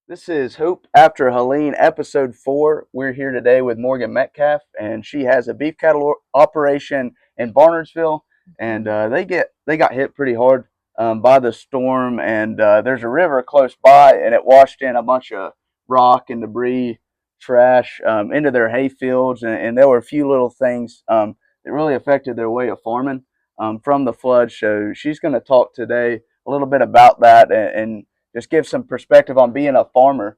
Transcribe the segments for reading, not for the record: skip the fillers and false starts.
This is Hope After Helene, episode 4. We're here today with Morgan Metcalf, and she has a beef cattle operation in Barnardsville, and they got hit pretty hard by the storm, and there's a river close by, and it washed in a bunch of rock and debris, trash into their hay fields, and there were a few little things that really affected their way of farming from the flood. So she's going to talk today a little bit about that and just give some perspective on being a farmer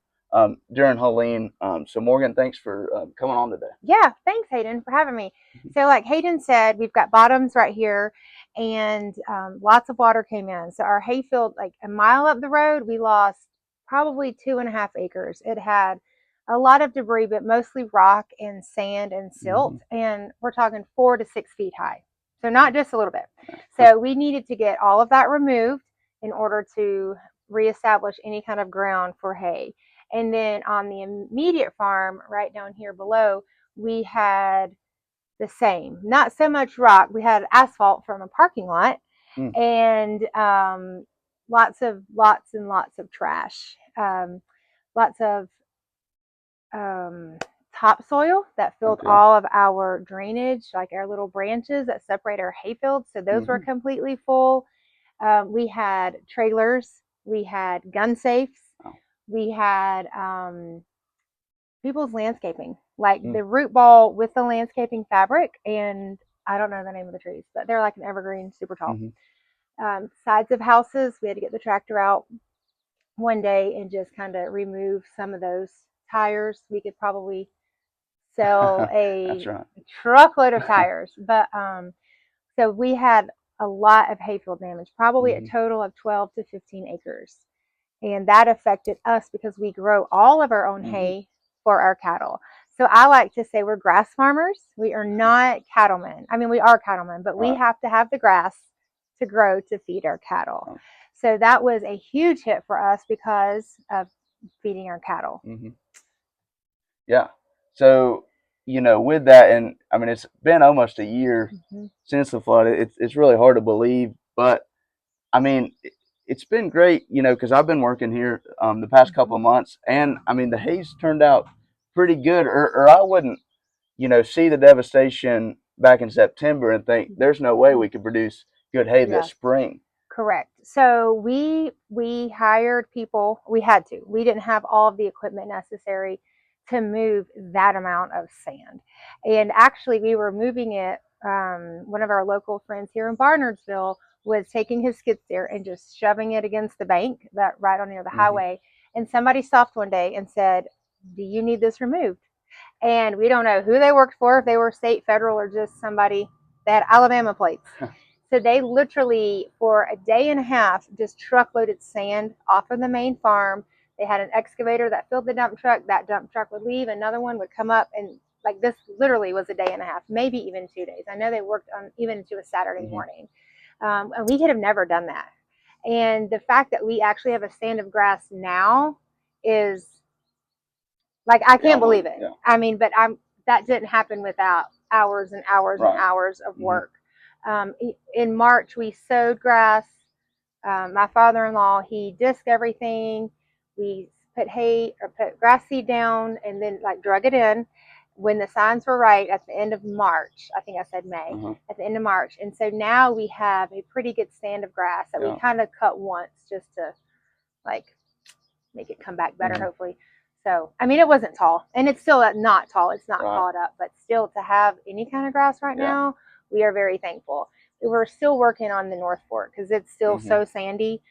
during Helene. So Morgan, thanks for coming on today. Yeah, thanks, Hayden, for having me. So like Hayden said, we've got bottoms right here, and lots of water came in. So our hayfield, like a mile up the road, we lost probably 2.5 acres. It had a lot of debris, but mostly rock and sand and silt, and we're talking 4 to 6 feet high. So not just a little bit. So we needed to get all of that removed in order to reestablish any kind of ground for hay. And then on the immediate farm right down here below, we had the same, not so much rock. We had asphalt from a parking lot and lots and lots of trash, lots of topsoil that filled all of our drainage, like our little branches that separate our hayfields. So those were completely full. We had trailers, we had gun safes, we had people's landscaping, like the root ball with the landscaping fabric, and I don't know the name of the trees, but they're like an evergreen, super tall. Sides of houses, we had to get the tractor out one day and just kind of remove some of those tires. We could probably sell a truckload of tires, but so we had a lot of hayfield damage, probably a total of 12 to 15 acres. And that affected us because we grow all of our own hay for our cattle. So I like to say we're grass farmers. We are not cattlemen. I mean, we are cattlemen, but we have to have the grass to grow to feed our cattle. So that was a huge hit for us because of feeding our cattle. Yeah. So, with that, and I mean, it's been almost a year since the flood. It's really hard to believe, but I mean, it's been great, because I've been working here the past couple of months, and I mean, the hay's turned out pretty good, or I wouldn't, see the devastation back in September and think there's no way we could produce good hay this spring. Correct. So we hired people. We had to. We didn't have all of the equipment necessary to move that amount of sand. And actually, we were moving it. One of our local friends here in Barnardsville was taking his skid steer and just shoving it against the bank that right on near the highway. And somebody stopped one day and said, "Do you need this removed?" And we don't know who they worked for, if they were state, federal, or just somebody that had Alabama plates. So they literally, for a day and a half, just truckloaded sand off of the main farm. They had an excavator that filled the dump truck. That dump truck would leave. Another one would come up, and like this literally was a day and a half, maybe even 2 days. I know they worked on even into a Saturday morning. And we could have never done that. And the fact that we actually have a stand of grass now is like, I can't believe it. I mean, but that didn't happen without hours and hours and hours of work. In March, we sowed grass. My father-in-law, he disked everything. We put grass seed down and then like drug it in when the signs were right at the end of March. I think I said May, at the end of March. And so now we have a pretty good stand of grass that we kind of cut once just to like make it come back better, hopefully. So, I mean, it wasn't tall, and it's still not tall. It's not clawed up, but still to have any kind of grass right now, we are very thankful. We're still working on the North Fork because it's still so sandy.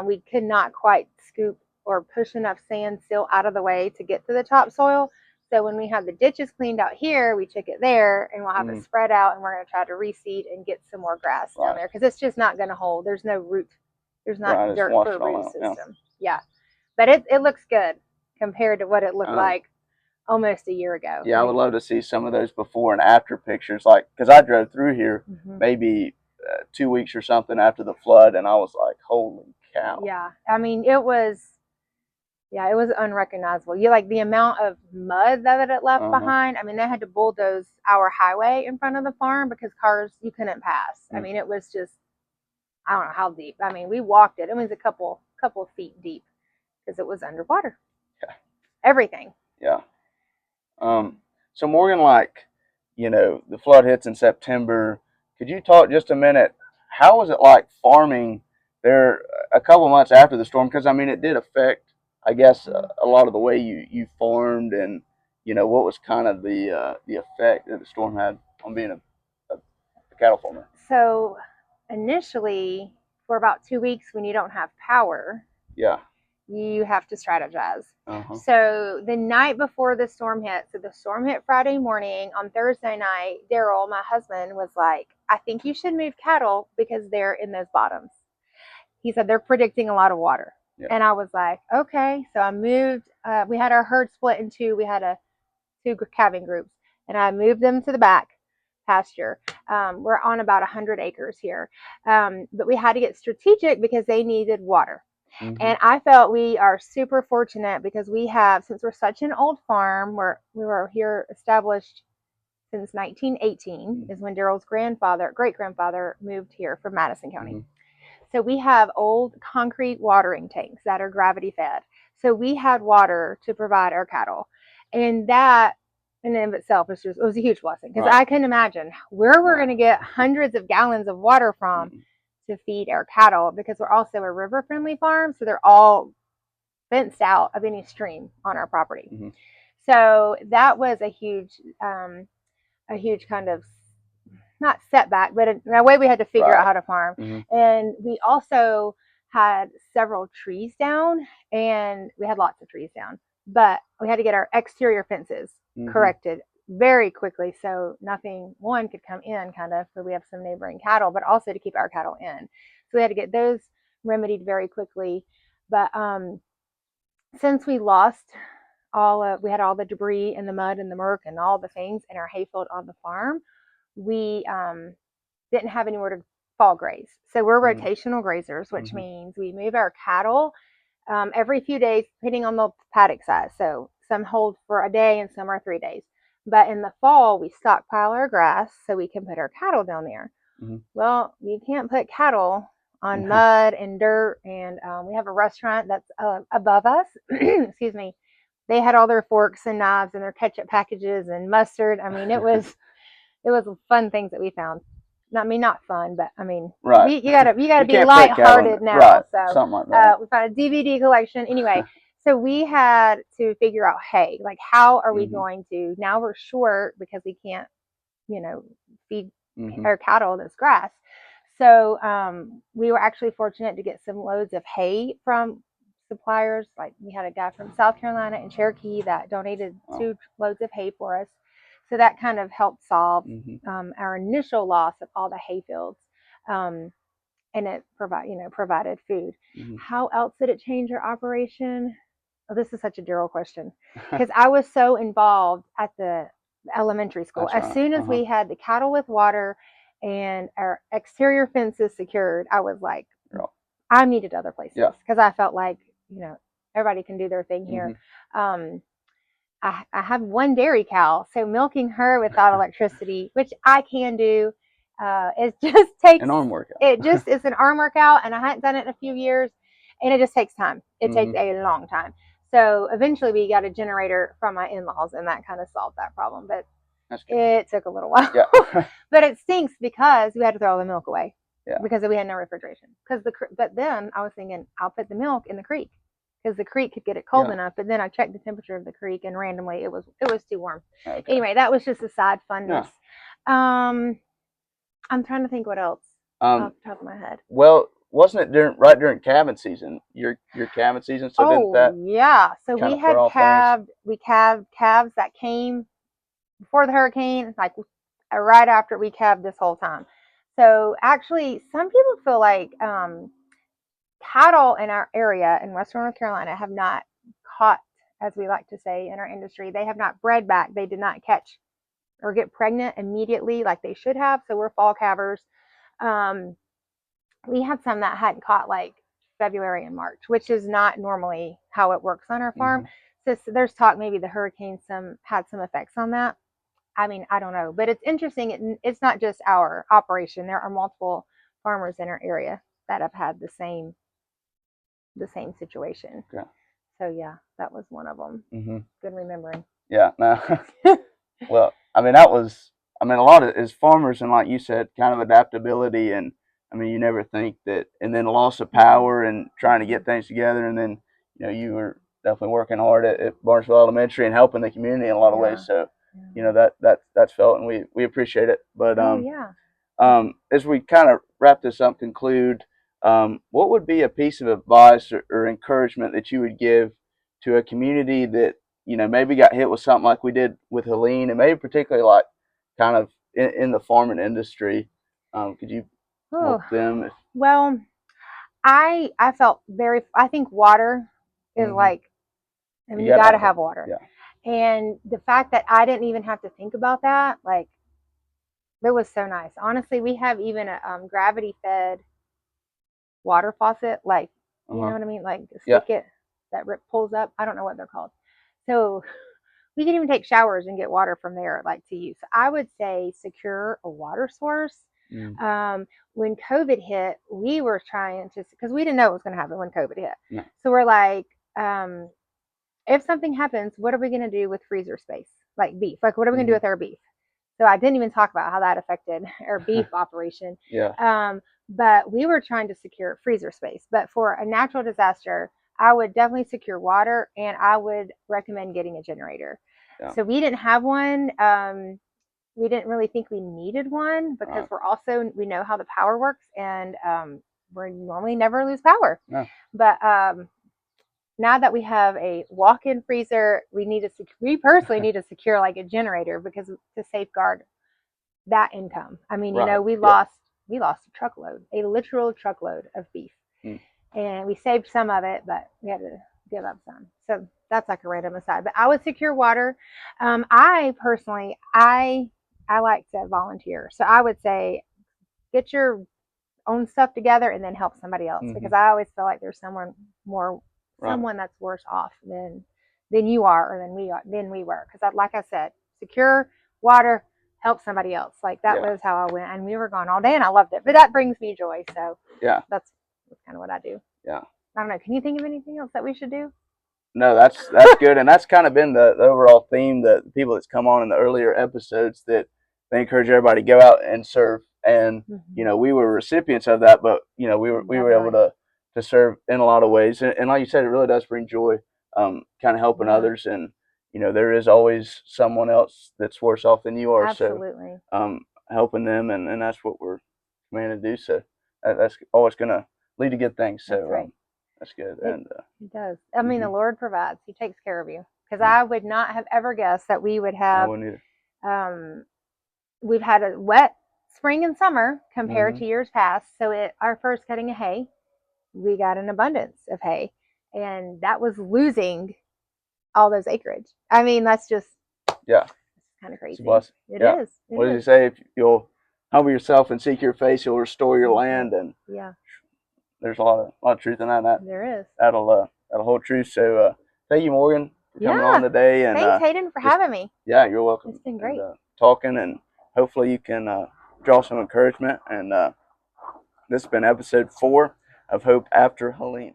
We could not quite scoop or push enough sand still out of the way to get to the topsoil. So when we have the ditches cleaned out here, we took it there, and we'll have it spread out, and we're going to try to reseed and get some more grass down there because it's just not going to hold. There's no root. There's not dirt for a root system. But it looks good compared to what it looked like almost a year ago. Yeah, I would love to see some of those before and after pictures, like, because I drove through here maybe 2 weeks or something after the flood, and I was like, holy cow. Yeah, I mean, it was unrecognizable. Like the amount of mud that it left behind. I mean, they had to bulldoze our highway in front of the farm because cars, you couldn't pass. I mean, it was just, I don't know how deep. I mean, we walked it. It was a couple of feet deep because it was underwater. everything. Yeah. So Morgan, like, the flood hits in September. Could you talk just a minute? How was it like farming there a couple months after the storm? Because I mean, it did affect, I guess, a lot of the way you farmed, and what was kind of the effect that the storm had on being a cattle farmer. So initially, for about 2 weeks, when you don't have power, Yeah. you have to strategize. Uh-huh. So the night before the storm hit, so the storm hit Friday morning. On Thursday night, Daryl, my husband, was like, I think you should move cattle because they're in those bottoms. He said they're predicting a lot of water. Yeah. And I was like, okay. So I moved. We had our herd split in two. We had two calving groups, and I moved them to the back pasture. We're on about 100 acres here, but we had to get strategic because they needed water. Mm-hmm. And I felt we are super fortunate because we have, since we're such an old farm, we were here established since 1918 is when Daryl's great grandfather moved here from Madison County. Mm-hmm. So we have old concrete watering tanks that are gravity fed. So we had water to provide our cattle. And that in and of itself was it was a huge blessing because I couldn't imagine where we're going to get hundreds of gallons of water from to feed our cattle, because we're also a river friendly farm. So they're all fenced out of any stream on our property. Mm-hmm. So that was a huge kind of, not setback, but in a way we had to figure out how to farm. Mm-hmm. And we also had several trees down, and we had lots of trees down, but we had to get our exterior fences corrected very quickly so nothing, one, could come in kind of, because we have some neighboring cattle, but also to keep our cattle in. So we had to get those remedied very quickly. But since we lost we had all the debris and the mud and the murk and all the things in our hayfield on the farm, we didn't have anywhere to fall graze. So we're rotational grazers, which means we move our cattle every few days, depending on the paddock size. So some hold for a day and some are 3 days. But in the fall, we stockpile our grass so we can put our cattle down there. Mm-hmm. Well, you can't put cattle on mud and dirt. And we have a restaurant that's above us. Excuse me. They had all their forks and knives and their ketchup packages and mustard. I mean, it was fun things that we found. Not fun, but I mean, you gotta be lighthearted now. Right. So something like that. We found a DVD collection. Anyway, so we had to figure out, hey, like, how are we going to, now we're short because we can't, feed our cattle this grass. So we were actually fortunate to get some loads of hay from suppliers. Like, we had a guy from South Carolina and Cherokee that donated 2 loads of hay for us. So that kind of helped solve our initial loss of all the hay fields, and it provided food. How else did it change our operation? Oh, this is such a Daryl question, because I was so involved at the elementary school. As soon as we had the cattle with water and our exterior fences secured, I was like, I needed other places, because I felt like, everybody can do their thing here. I have one dairy cow, so milking her without electricity, which I can do, it just takes an arm workout. It's an arm workout, and I hadn't done it in a few years, and it just takes time. It takes a long time. So eventually we got a generator from my in-laws, and that kind of solved that problem, but it took a little while. Yeah. But it stinks because we had to throw all the milk away because we had no refrigeration. But then I was thinking, I'll put the milk in the creek, because the creek could get it cold enough. But then I checked the temperature of the creek, and randomly it was too warm. Okay. Anyway, that was just a side funness. I'm trying to think what else off the top of my head. Well, wasn't it during calving season? Your calving season. So didn't that? Yeah. So we had calved calves that came before the hurricane, like right after we calved this whole time. So actually, some people feel like cattle in our area in Western North Carolina have not caught, as we like to say in our industry, they have not bred back. They did not catch or get pregnant immediately like they should have. So we're fall calvers. We had some that hadn't caught like February and March, which is not normally how it works on our farm. So there's talk maybe the hurricane had some effects on that. I mean, I don't know, but it's interesting. It's not just our operation. There are multiple farmers in our area that have had the same situation. Yeah. So yeah, that was one of them. Mm-hmm. Good remembering. Yeah. No. Well, I mean, that was, I mean, a lot of, as farmers, and like you said, kind of adaptability. And I mean, you never think that, and then loss of power and trying to get things together. And then, you were definitely working hard at Barnesville Elementary and helping the community in a lot of ways. So, that's felt, and we appreciate it. But, Oh yeah. as we kind of wrap this up, conclude, what would be a piece of advice or encouragement that you would give to a community that, maybe got hit with something like we did with Helene, and maybe particularly like kind of in the farming industry? Could you Oh help them? well, I felt very. I think water is Mm-hmm. like. I mean, You you got to got to have it. have water, Yeah. and the fact that I didn't even have to think about that, like, it was so nice. Honestly, we have even a gravity fed water faucet, like, you know Uh-huh. what I mean, like a Yeah. spigot that pulls up. I don't know what they're called. So we can even take showers and get water from there, like, to use. So I would say secure a water source. Mm. When COVID hit, we were trying to, because we didn't know what was going to happen when COVID hit. No. So we're like, if something happens, what are we going to do with freezer space? Like beef. Like, what are we going to do with our beef? So I didn't even talk about how that affected our beef operation. Yeah. But we were trying to secure freezer space. But for a natural disaster, I would definitely secure water, and I would recommend getting a generator. Yeah. So we didn't have one. We didn't really think we needed one because we know how the power works, and we normally never lose power. No. But now that we have a walk-in freezer, we personally need to secure like a generator, because to safeguard that income. I mean, Right. we lost a literal truckload of beef. Mm. And we saved some of it, but we had to give up some. So that's like a random aside. But I would secure water. I personally, I like to volunteer. So I would say get your own stuff together and then help somebody else, because I always feel like there's someone that's worse off than you are, or than we were. Because like I said, secure water, help somebody else. Like that was how I went, and we were gone all day, and I loved it. But that brings me joy. So yeah, that's kind of what I do. Yeah. I don't know. Can you think of anything else that we should do? No, that's good, and that's kind of been the overall theme that the people that's come on in the earlier episodes, that they encourage everybody to go out and serve. And we were recipients of that, but we were able to serve in a lot of ways, and like you said, it really does bring joy, kind of helping others, and there is always someone else that's worse off than you are. Absolutely. So helping them, and that's what we're commanded to do. So that's always going to lead to good things. So that's right. That's good. And it does. I mean, the Lord provides. He takes care of you. Because I would not have ever guessed that we would have. I wouldn't either. We've had a wet spring and summer compared to years past. So our first cutting of hay, we got an abundance of hay, and that was losing all those acreage. I mean, that's just kind of crazy. It's a blessing. It is. What does he say? If you'll humble yourself and seek your face, you'll restore your land. And there's a lot of truth in that. There is. That'll hold true. So thank you, Morgan, for coming on today. And thanks, Hayden, for having me. Yeah, you're welcome. It's been great. And, talking, and hopefully you can draw some encouragement. And this has been episode 4 of Hope After Helene.